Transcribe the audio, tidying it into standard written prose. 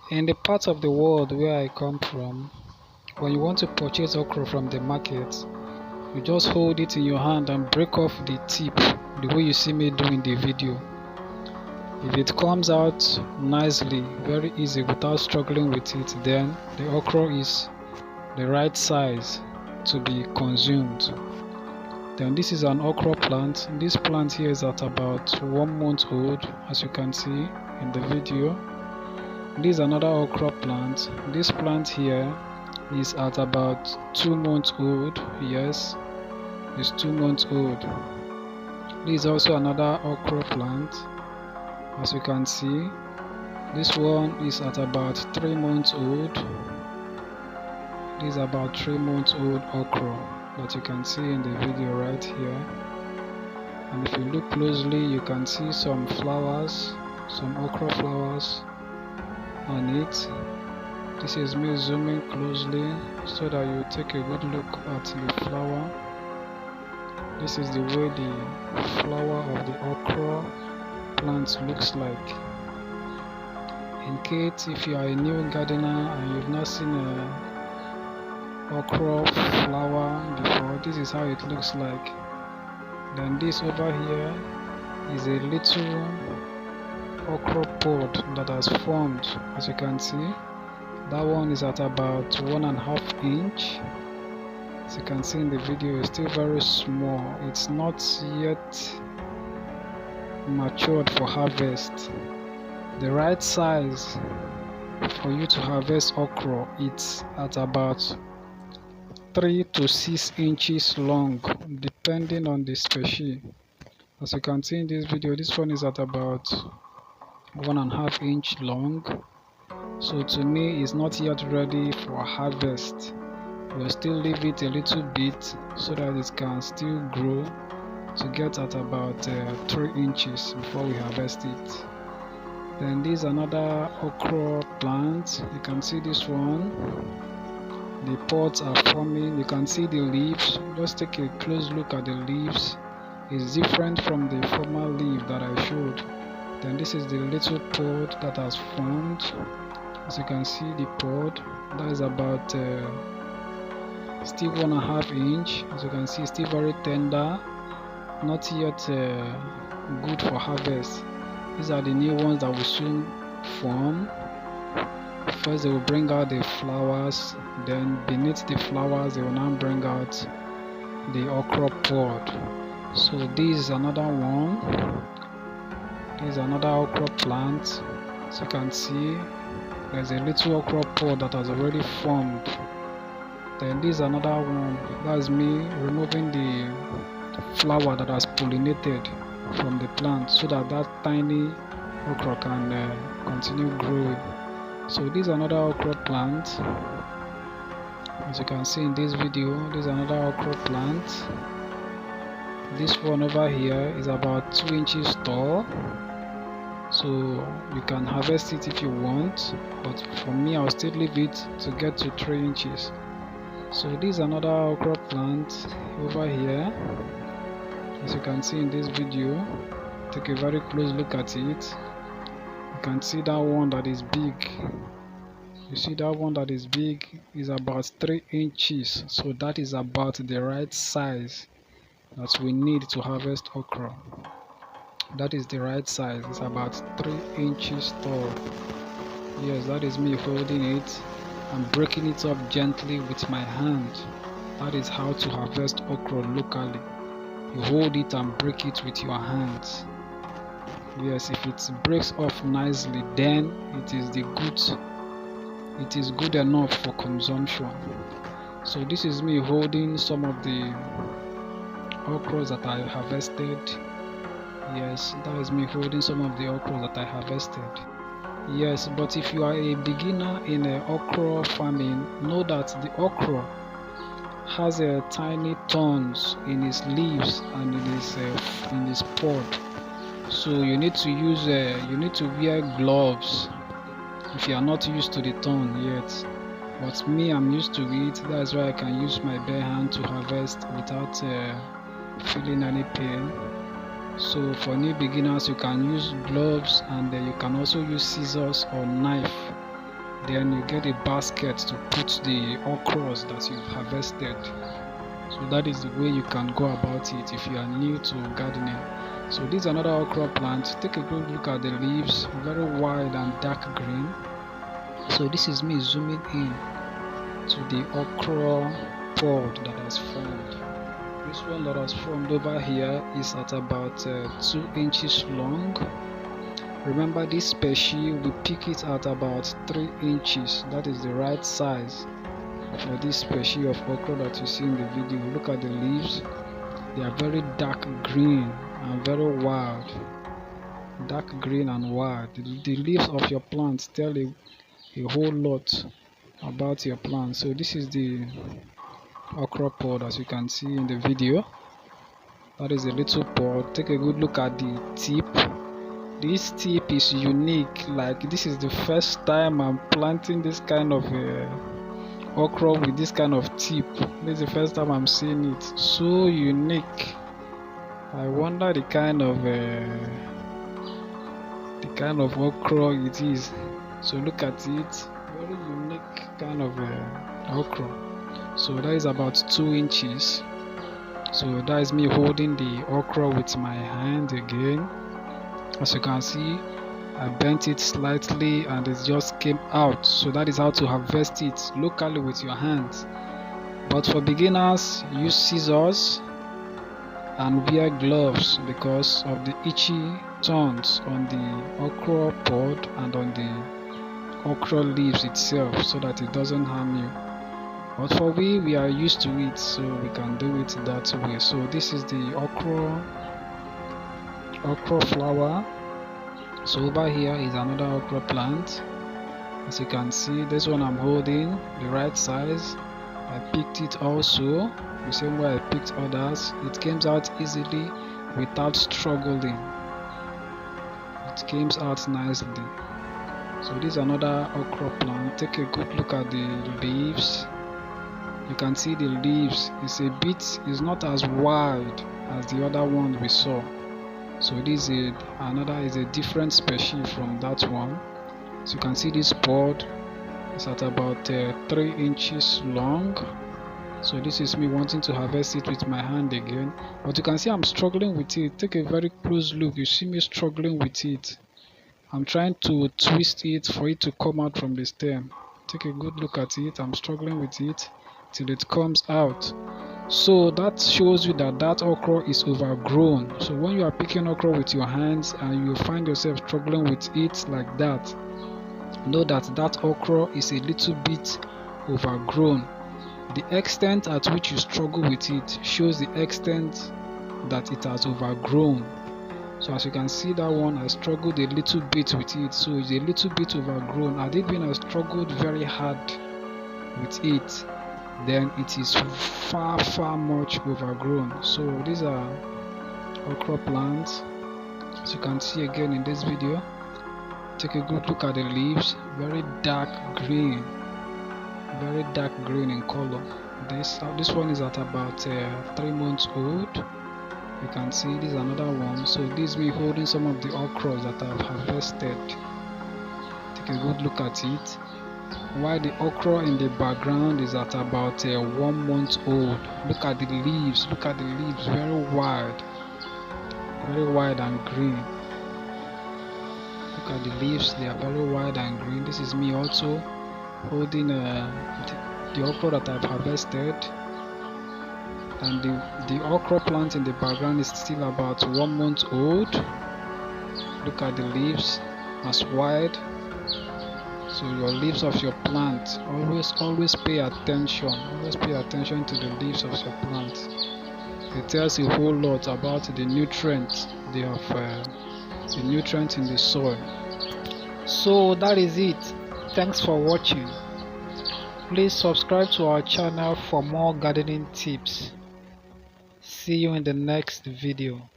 In the part of the world where I come from, when you want to purchase okra from the market, you just hold it in your hand and break off the tip the way you see me do in the video. If it comes out nicely, very easy without struggling with it, then the okra is the right size to be consumed. Then this is an okra plant. This plant here is at about 1 month old, as you can see in the video. This is another okra plant. This plant here is at about 2 months old. Yes, it's 2 months old. This is also another okra plant. As you can see, this one is at about 3 months old. This is about 3 months old okra that you can see in the video right here. And if you look closely, you can see some flowers, some okra flowers on it. This is me zooming closely so that you take a good look at the flower. This is the way the flower of the okra plant looks like. In case if you are a new gardener and you've not seen a okra flower before, this is how it looks like. Then this over here is a little okra pod that has formed. As you can see, that one is at about 1.5 inch. As you can see in the video, it's still very small. It's not yet matured for harvest. The right size for you to harvest okra, it's at about 3 to 6 inches long, depending on the species. As you can see in this video, this one is at about 1.5 inch long. So to me, it's not yet ready for harvest. We'll still leave it a little bit so that it can still grow to get at about 3 inches before we harvest it. Then this is another okra plant. You can see this one. The pods are forming. You can see the leaves. Just take a close look at the leaves. It's different from the former leaf that I showed. Then this is the little pod that has formed. As you can see, the pod that is about still 1.5 inch. As you can see, it's still very tender, not yet good for harvest. These are the new ones that will soon form. First they will bring out the flowers, then beneath the flowers they will now bring out the okra pod. So this is another one. This is another okra plant. As you can see, there's a little okra pod that has already formed. Then this is another one. That's me removing the flower that has pollinated from the plant so that that tiny okra can continue growing. So this is another okra plant. As you can see in this video, this is another okra plant. This one over here is about 2 inches tall. So you can harvest it if you want, but for me I'll still leave it to get to 3 inches. So this is another okra plant over here. As you can see in this video, take a very close look at it. You can see that one that is big. You see that one that is big is about 3 inches. So that is about the right size that we need to harvest okra. That is the right size. It's about 3 inches tall. Yes, that is me holding it and breaking it up gently with my hand. That is how to harvest okra locally. You hold it and break it with your hands. Yes, if it breaks off nicely, then it is good enough for consumption. So this is me holding some of the okras that I harvested. Yes, that is me holding some of the okras that I harvested. Yes, but if you are a beginner in okra farming, know that the okra has tiny thorns in its leaves and in its pod. So you need to wear gloves if you are not used to the thorn yet. But me, I'm used to it. That's why I can use my bare hand to harvest without feeling any pain. So for new beginners, you can use gloves, and you can also use scissors or knife Then you get a basket to put the okras that you've harvested. So that is the way you can go about it if you are new to gardening. So this is another okra plant. Take a good look at the leaves, very wide and dark green. So this is me zooming in to the okra pod that has formed. This one that has formed over here is at about 2 inches long. Remember, this species, we pick it at about 3 inches. That is the right size for this species of okra that you see in the video. Look at the leaves. They are very dark green and very wild. Dark green and wild. The leaves of your plants tell a whole lot about your plant. So this is the okra pod, as you can see in the video. That is a little pod. Take a good look at the tip. This tip is unique. Like, this is the first time I'm planting this kind of okra with this kind of tip. This is the first time I'm seeing it. So unique. I wonder the kind of okra it is. So look at it. Very unique kind of okra. So that is about 2 inches. So that is me holding the okra with my hand again. As you can see, I bent it slightly and it just came out. So that is how to harvest it locally with your hands. But for beginners, use scissors and wear gloves because of the itchy thorns on the okra pod and on the okra leaves itself, so that it doesn't harm you. But for we are used to it, so we can do it that way. So this is the okra flower. So over here is another okra plant. As you can see, this one I'm holding, the right size. I picked it also the same way I picked others. It came out easily without struggling. It came out nicely. So this is another okra plant. Take a good look at the leaves. You can see the leaves is not as wide as the other one we saw. So this is a different species from that one. So you can see this pod is at about 3 inches long. So this is me wanting to harvest it with my hand again, but you can see I'm struggling with it. Take a very close look. You see me struggling with it. I'm trying to twist it for it to come out from the stem. Take a good look at it. I'm struggling with it till it comes out. So that shows you that okra is overgrown. So when you are picking okra with your hands and you find yourself struggling with it like that, know that okra is a little bit overgrown. The extent at which you struggle with it shows the extent that it has overgrown. So as you can see, that one, I struggled a little bit with it, so it's a little bit overgrown. Had it been I struggled very hard with it, then it is far much overgrown. So these are okra plants, as you can see again in this video. Take a good look at the leaves, very dark green in color. This one is at about 3 months old. You can see this is another one. So this is me holding some of the okras that I've harvested. Take a good look at it. While the okra in the background is at about 1 month old. Look at the leaves. Very wide and green. Look at the leaves, they are very wide and green. This is me also holding the okra that I've harvested, and the okra plant in the background is still about 1 month old. Look at the leaves, as wide. So your leaves of your plant, always pay attention. Always pay attention to the leaves of your plant. It tells a whole lot about the nutrients they have, the nutrients in the soil. So that is it. Thanks for watching. Please subscribe to our channel for more gardening tips. See you in the next video.